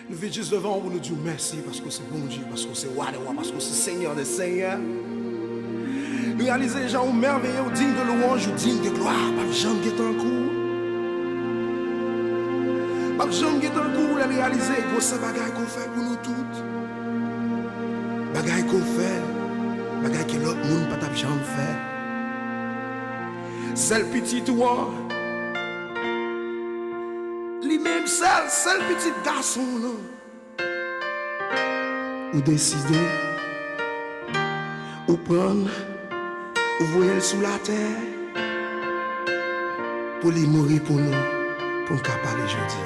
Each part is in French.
Nous venons juste devant vous nous dire merci parce que c'est bon Dieu, parce que c'est roi des rois, parce que c'est Seigneur des seigneurs. Nous réalisons les gens où merveilleux, dignes de louange, ou dignes de gloire. Pas jamais qui est en cours. Pas jamais qui est en cours, les réaliser que c'est bagaille qu'on fait pour nous toutes. Bagaille qu'on fait, bagaille que l'autre monde pas jamais fait. C'est le petit toi. Lui-même seul petit garçon là. Ou décider, ou prendre, ou voyer sous la terre, pour lui mourir pour nous, pour nous parler aujourd'hui.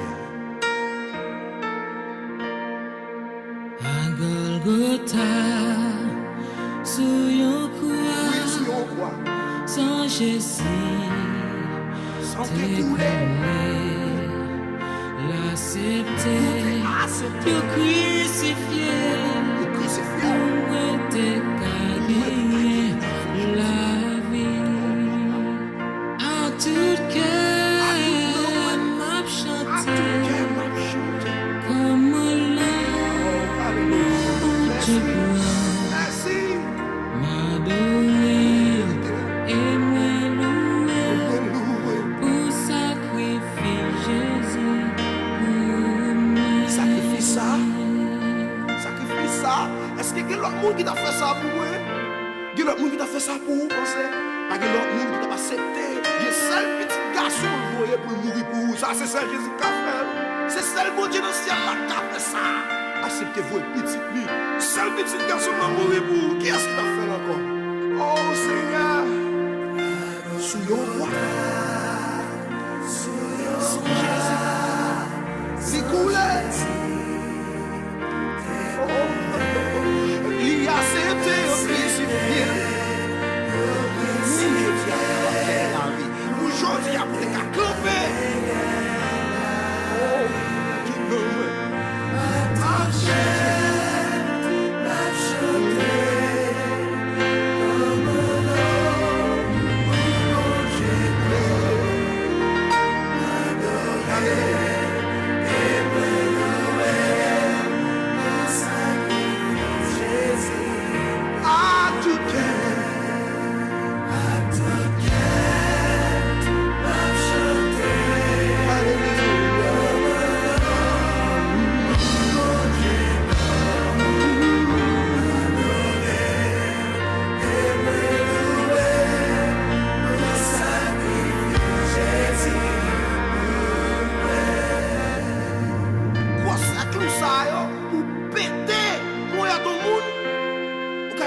À Golgotha, sous yon croix, sans Jésus, sans t'écouler. L'accepter, le crucifié, pour te gagner la vie. À tout cœur, m'a chanté, comme l'ange blanc, m'adorer et me louer pour sacrifier Jésus. Est-ce qu'il y a l'autre monde qui t'a fait ça pour moi? Il y a l'autre monde qui t'a fait ça pour vous, pensez? Pas que l'autre monde qui t'a accepté. Il y a seul petit garçon qui voyait pour mourir pour vous. Ça, c'est ça Jésus qui a fait. C'est seul bon Dieu dans le ciel qui a fait ça. Acceptez-vous un petit lui. Seul petit garçon qui a mourir pour vous. Qui est-ce qui t'a fait encore? Oh Seigneur. Sous yon roi. Sous Jésus. C'est coulé. Il a accepté au crucifié. Si je dis à la vie, aujourd'hui, après qu'à camper. Oh, Dieu me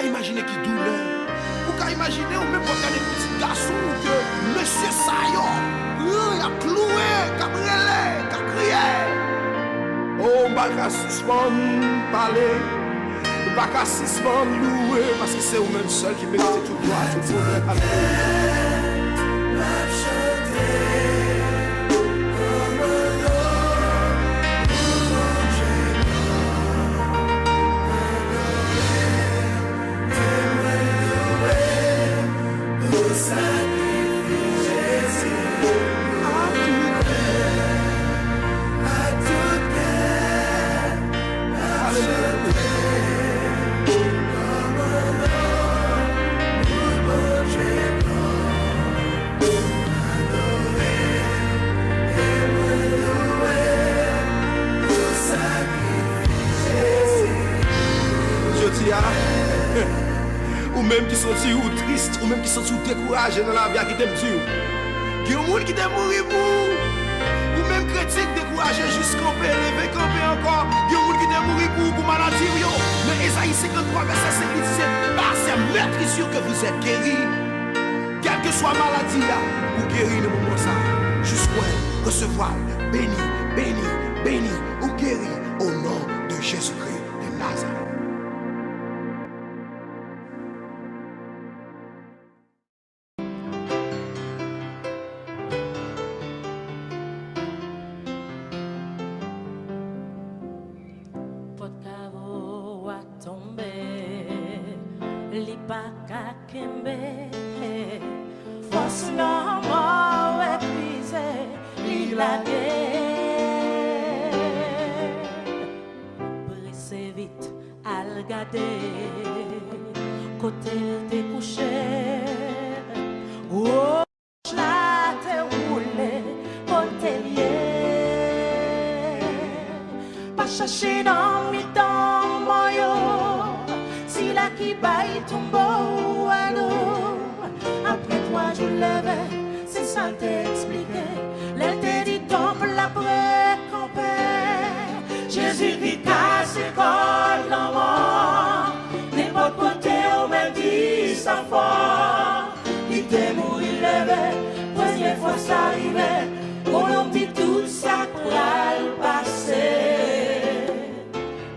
imaginer qui douleur. Vous pouvez imaginer ou même pour des petits garçons que monsieur Sayo, il a cloué, il a brûlé, il a crié. Oh, je ne vais pas suspendre parler, je ne vais pas suspendre louer, parce que c'est vous-même seul qui mérite tout droit, tout bonheur. Ou même qui sont ou tristes, ou même qui sont découragés dans la vie qui t'aiment Dieu. Il y a des gens qui t'aiment mourir pour. Ou même critiques découragés jusqu'à camper, lever, camper encore. Il y a des gens qui t'aiment mourir pour maladie. Mais Esaïe 53, verset 5, il disait, par ces meurtrissures que vous êtes guéris, quelle que soit maladie là, ou guéris le moment ça, jusqu'à recevoir, béni, béni, béni, ou guéri au nom de Jésus-Christ de Nazareth. regarder côté t'es couché. Oh, là t'es roulé côté lié. Pas chercher dans mes temps moyo. Si la qui baille tombe à l'eau. Après toi je lève, c'est ça t'expliquer. Elle te dit tombe la précampée. Jésus vit casse comme l'enfant. N'importe côté on me dit ça fort. Il t'est mort, il lève, première fois ça arrivait. On dit tout ça pourra le passer.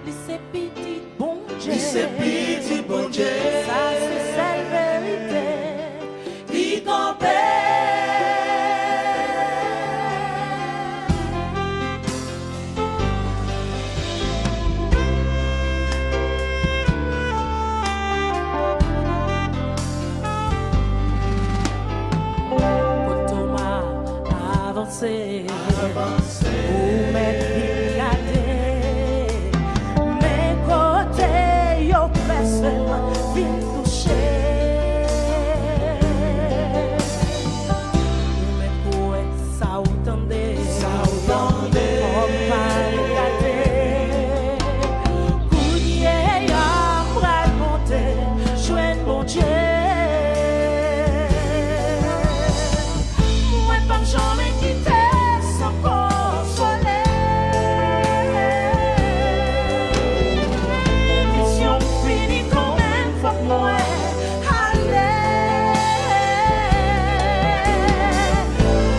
Lycée petit bon Dieu. Lycée petit bon Dieu. Ça c'est celle vérité. Qui compère. Avancer, ou mettre regarder, mes côtés yo presse, vin toucher. Ou mettre pour ça ou tendez, on va regarder. Coulier y'a bras monter, joindre mon Dieu. Jamais quitter sans consoler. Mission finie quand même, faut que moi aller.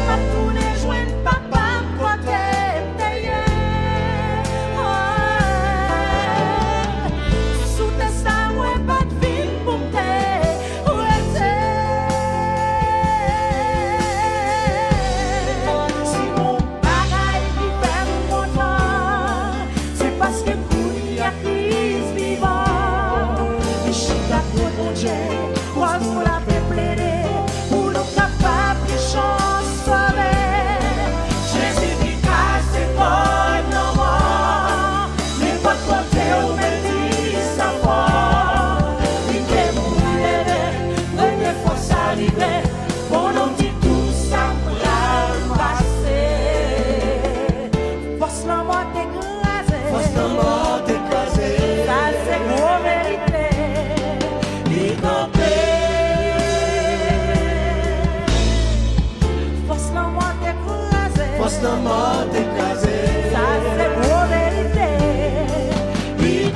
Ma tournée joindre papa côté d'ailleurs. Sous tes ça, moi pas de ville pour pour la paix plaider, pour nous capables de chance sauver. Jésus dit casse comme non mort, mais pas de côté où me dit ça fort. Il t'est mouru, première fois ça arrivait, on nous dit tout ça pour la passer. Force la mort t'écraser, Force la mort t'écraser. Ça c'est gros vérité. Force la mort t'écraser. Ça c'est gros vérité. Il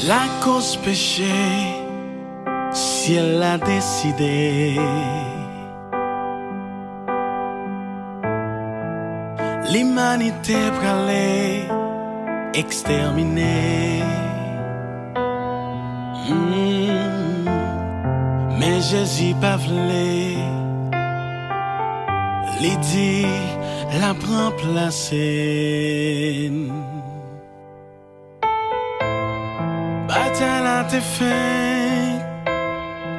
La cause péché, si elle a décidé, l'humanité pralée exterminée. Mais Jésus pas voulu, il dit la remplacer. Bataille a été faite,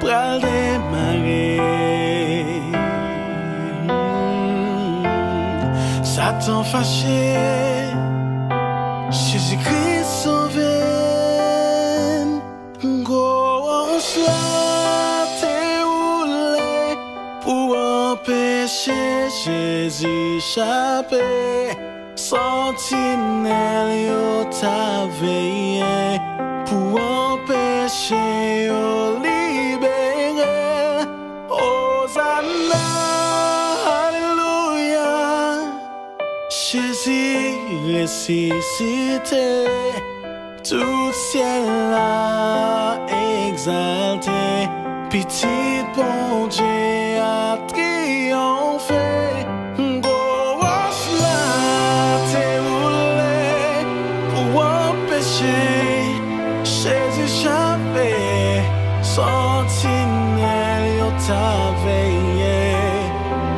pral démarrer. Satan fâché, Jésus-Christ sauvé. Grosse la roulé pour empêcher Jésus échapper. Sentinelle yo t'a veillé pour empêcher yo libérer. Hosanna, alléluia, Jésus ressuscité, tout ciel a exalté, petit bon Dieu a triomphé. Grosse la roulé pour empêcher Jésus échappé. Sentinelle yo t'a veillé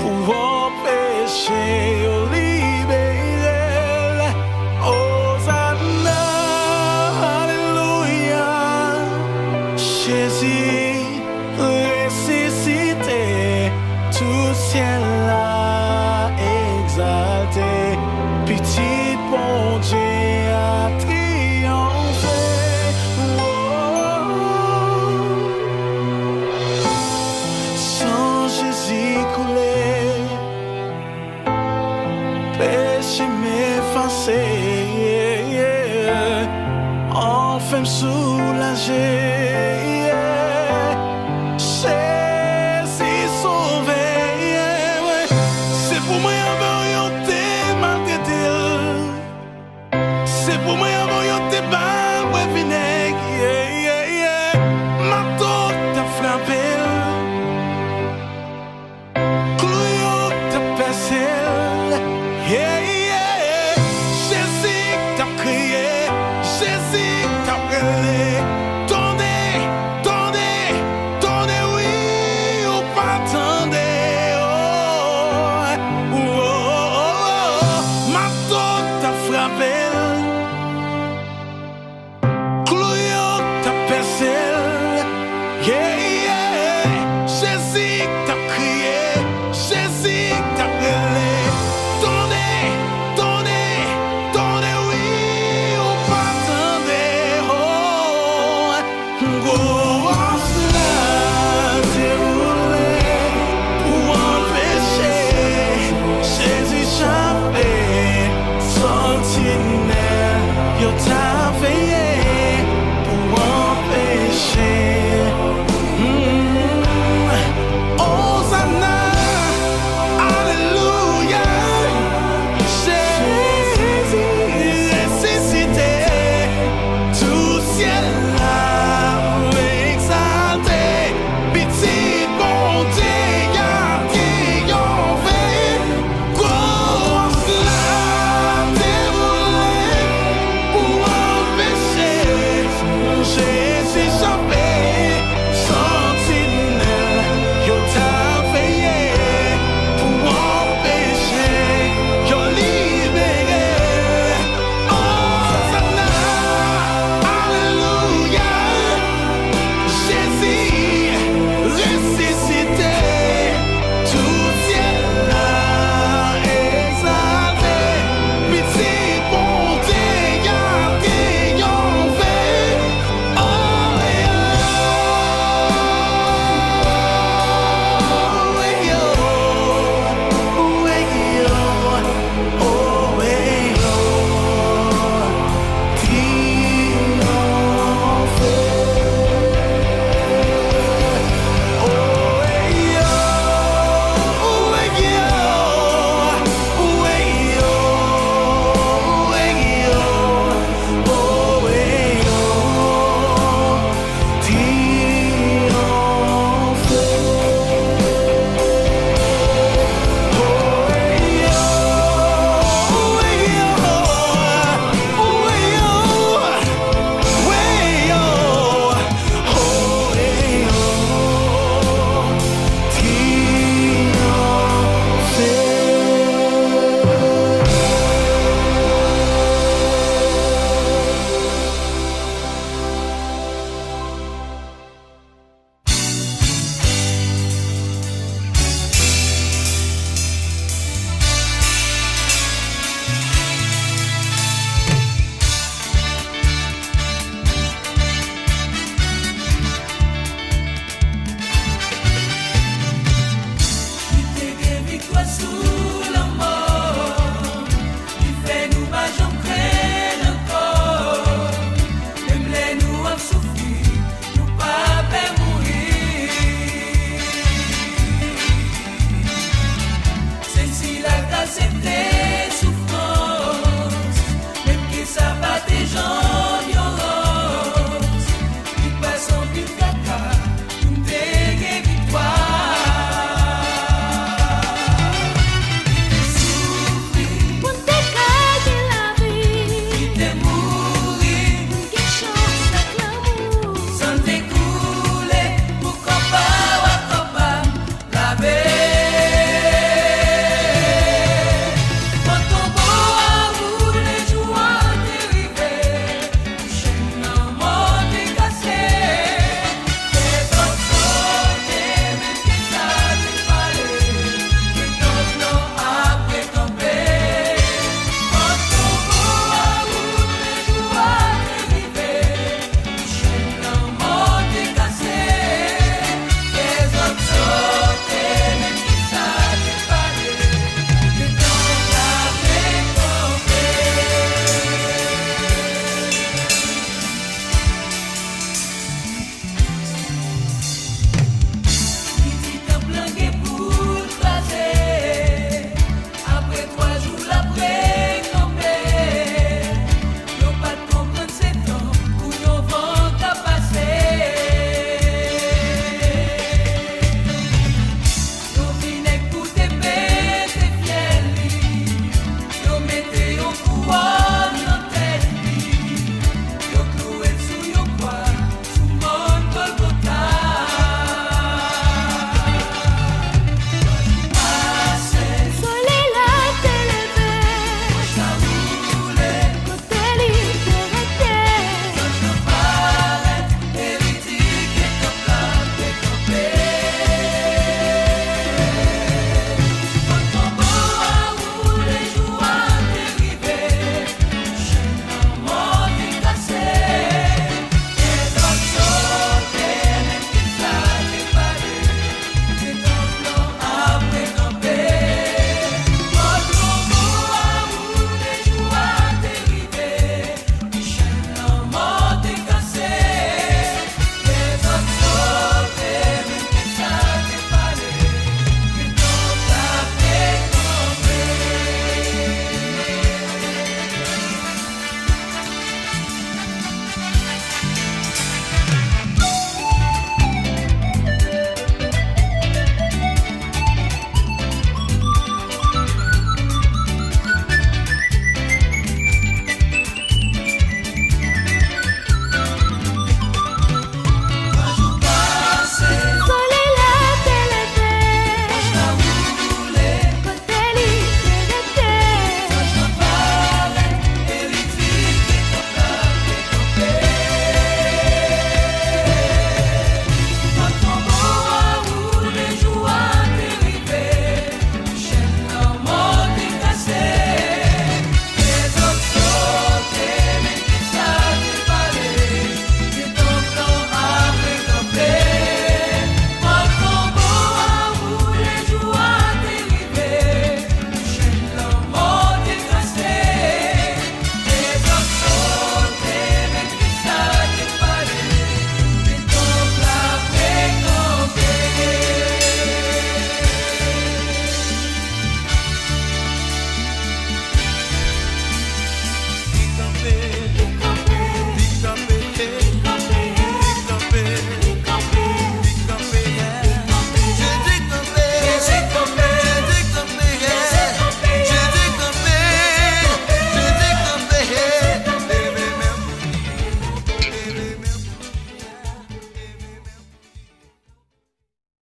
pour empêcher yo libérer. Hosanna, alléluia, Jésus ressuscité, tout ciel a exalté, petit bon Dieu a triomphé. Sans Jésus coulé, péché m'effacé, enfin me soulager. Jésus sauvé, c'est pour moi avoir été maltraité, c'est pour moi avoir été mal vinaigre, ma tête t'a frappé. Jésus t'a crié, Jésus t'a brûlé. Tendez, tendez, tendez, oui, ou pas tendez. Oh, oh, oh, oh, ma tête t'a frappé.